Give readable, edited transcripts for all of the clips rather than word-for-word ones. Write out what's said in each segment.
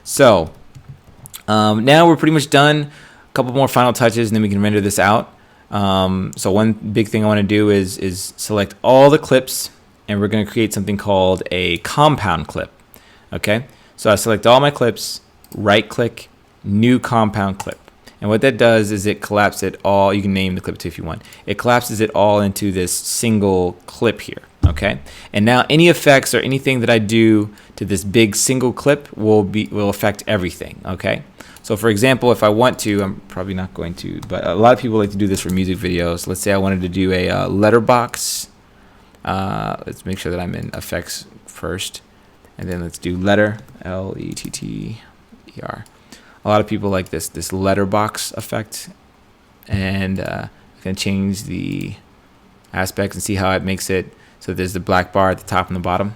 So now we're pretty much done. A couple more final touches, and then we can render this out. So one big thing I want to do is select all the clips, and we're going to create something called a compound clip. Okay, so I select all my clips, right click, new compound clip. And what that does is it collapses it all. You can name the clip too if you want. It collapses it all into this single clip here. Okay, and now any effects or anything that I do to this big single clip will affect everything. Okay, so for example, if I want to, I'm probably not going to, but a lot of people like to do this for music videos. Let's say I wanted to do a letterbox. Let's make sure that I'm in effects first, and then let's do letter, L-E-T-T-E-R. A lot of people like this letterbox effect, and I can change the aspects and see how it makes it so there's the black bar at the top and the bottom.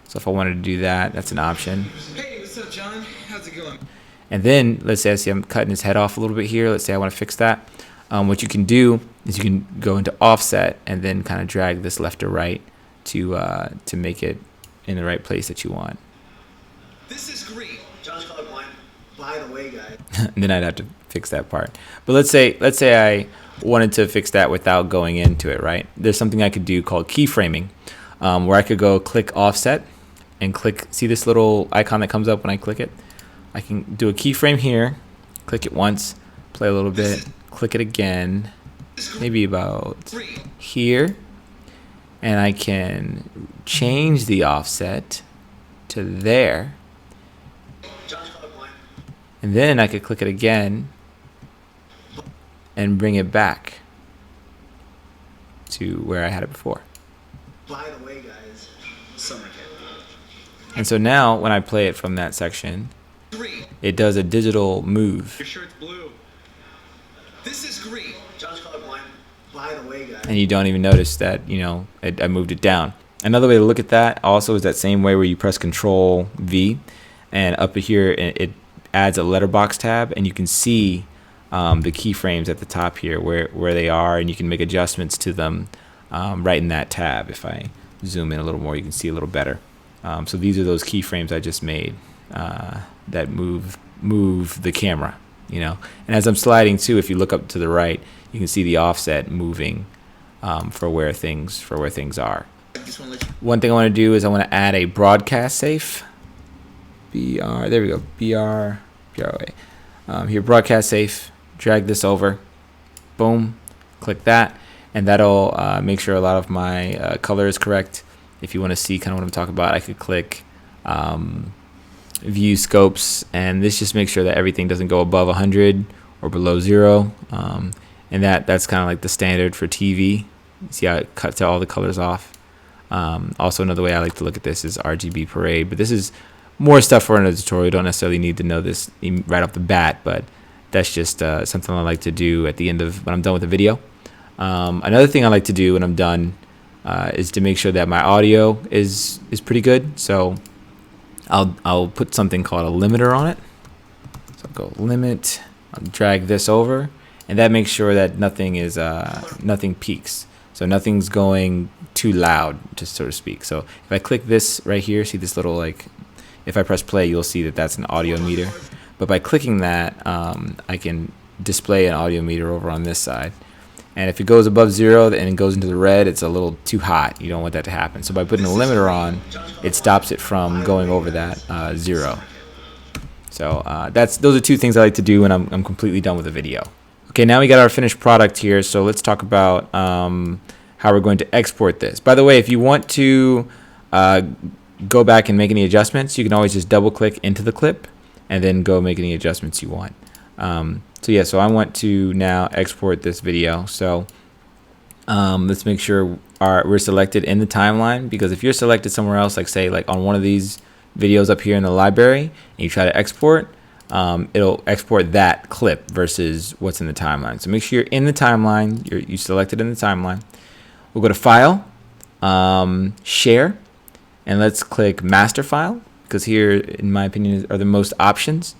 So if I wanted to do that, that's an option. Hey, what's up, John? How's it going? And then let's say I see I'm cutting his head off a little bit here. Let's say I want to fix that. What you can do is you can go into offset and then kind of drag this left or right to make it in the right place that you want. This is green. John's colorblind. By the way, guys. And then I'd have to fix that part. But let's say I wanted to fix that without going into it, right? There's something I could do called keyframing, where I could go click offset and click, see this little icon that comes up when I click it? I can do a keyframe here, click it once, play a little bit, click it again, maybe about here, and I can change the offset to there. And then I could click it again and bring it back to where I had it before. By the way, guys, summer camp. And so now when I play it from that section, it does a digital move. Your shirt's blue. This is green. John's colorblind. By the way, guys. And you don't even notice that, you know, I moved it down. Another way to look at that also is that same way where you press Control V, and up here it adds a letterbox tab, and you can see the keyframes at the top here where they are, and you can make adjustments to them right in that tab. If I zoom in a little more, you can see a little better. So these are those keyframes I just made that move the camera, you know. And as I'm sliding too, if you look up to the right, you can see the offset moving for where things are. One thing I want to do is I want to add a broadcast safe. There we go. BROA. Here, broadcast safe. Drag this over. Boom. Click that, and that'll make sure a lot of my color is correct. If you want to see kind of what I'm talking about, I could click view scopes, and this just makes sure that everything doesn't go above 100 or below 0. And that's kind of like the standard for TV. See how it cuts all the colors off. Also, another way I like to look at this is RGB Parade, but this is more stuff for another tutorial. You don't necessarily need to know this right off the bat, but that's just something I like to do at the end of when I'm done with the video. Another thing I like to do when I'm done is to make sure that my audio is pretty good. So I'll put something called a limiter on it. So I'll go limit, I'll drag this over, and that makes sure that nothing peaks. So nothing's going too loud, just so to speak. So if I click this right here, see this little, like, if I press play, you'll see that that's an audio meter. But by clicking that, I can display an audio meter over on this side. And if it goes above 0 and it goes into the red, it's a little too hot. You don't want that to happen. So by putting a limiter on, it stops it from going over that 0. So those are two things I like to do when I'm completely done with the video. Okay, now we got our finished product here. So let's talk about how we're going to export this. By the way, if you want to go back and make any adjustments, you can always just double click into the clip and then go make any adjustments you want. So I want to now export this video. So let's make sure we're selected in the timeline, because if you're selected somewhere else, like say like on one of these videos up here in the library, and you try to export, it'll export that clip versus what's in the timeline. So make sure you're in the timeline, you selected in the timeline. We'll go to File, Share, and let's click Master File, because here, in my opinion, are the most options.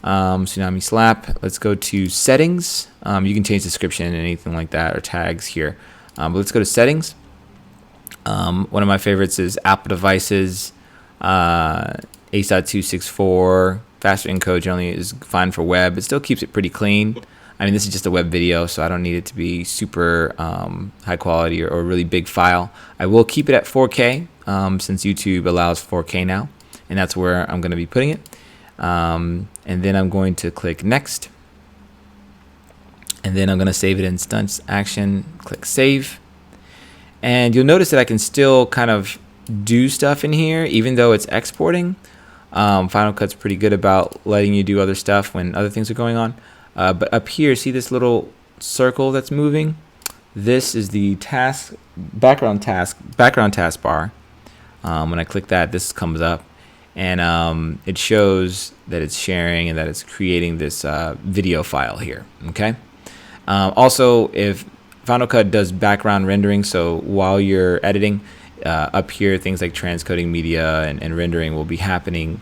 Tsunami Slap. Let's go to Settings. You can change description and anything like that, or tags here. But let's go to Settings. One of my favorites is Apple devices, ACE.264, Faster encode generally is fine for web. It still keeps it pretty clean. I mean, this is just a web video, so I don't need it to be super high quality or really big file. I will keep it at 4K since YouTube allows 4K now, and that's where I'm going to be putting it. And then I'm going to click next, and then I'm going to save it in Stunts Action. Click save, and you'll notice that I can still kind of do stuff in here even though it's exporting. Final Cut's pretty good about letting you do other stuff when other things are going on. But up here, see this little circle that's moving? This is the background task bar. When I click that, this comes up, and it shows that it's sharing and that it's creating this video file here. Okay. Also, if Final Cut does background rendering, so while you're editing, up here, things like transcoding media and rendering will be happening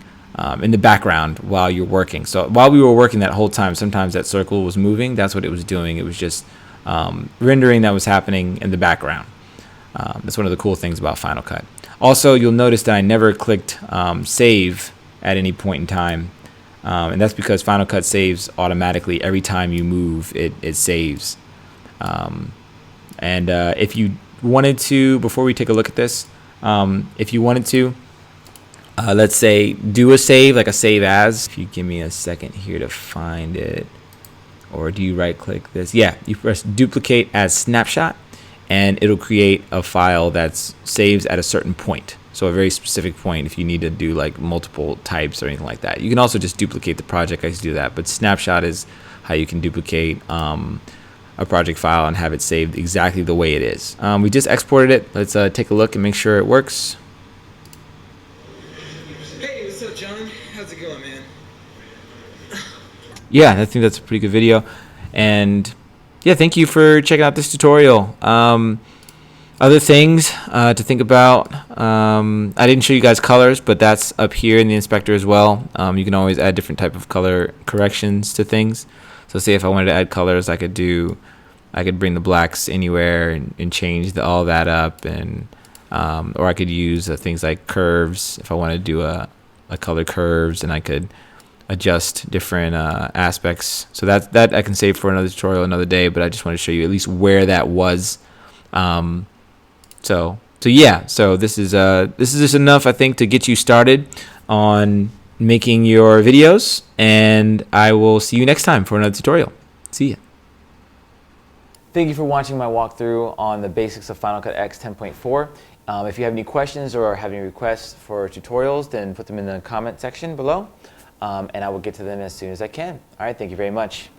in the background while you're working. So while we were working that whole time, sometimes that circle was moving. That's what it was doing. It was just rendering that was happening in the background. That's one of the cool things about Final Cut. Also, you'll notice that I never clicked save at any point in time. And that's because Final Cut saves automatically. Every time you move, it saves. If you wanted to, before we take a look at this, if you wanted to, let's say do a save, like a save as. If you give me a second here to find it, or do you right click this? Yeah, you press duplicate as snapshot, and it'll create a file that's saves at a certain point. So a very specific point if you need to do like multiple types or anything like that. You can also just duplicate the project. I used to do that, but snapshot is how you can duplicate a project file and have it saved exactly the way it is. We just exported it. Let's take a look and make sure it works. Hey, what's up, John? How's it going, man? Yeah, I think that's a pretty good video. And yeah, thank you for checking out this tutorial. Other things to think about. I didn't show you guys colors, but that's up here in the inspector as well. You can always add different type of color corrections to things. So say if I wanted to add colors, I could bring the blacks anywhere and change all that up, and or I could use things like curves if I want to do a color curves, and I could adjust different aspects. So that I can save for another tutorial another day, but I just want to show you at least where that was. So yeah, so this is just enough, I think, to get you started on making your videos, and I will see you next time for another tutorial. See ya. Thank you for watching my walkthrough on the basics of Final Cut X 10.4. If you have any questions or have any requests for tutorials, then put them in the comment section below, and I will get to them as soon as I can. All right, thank you very much.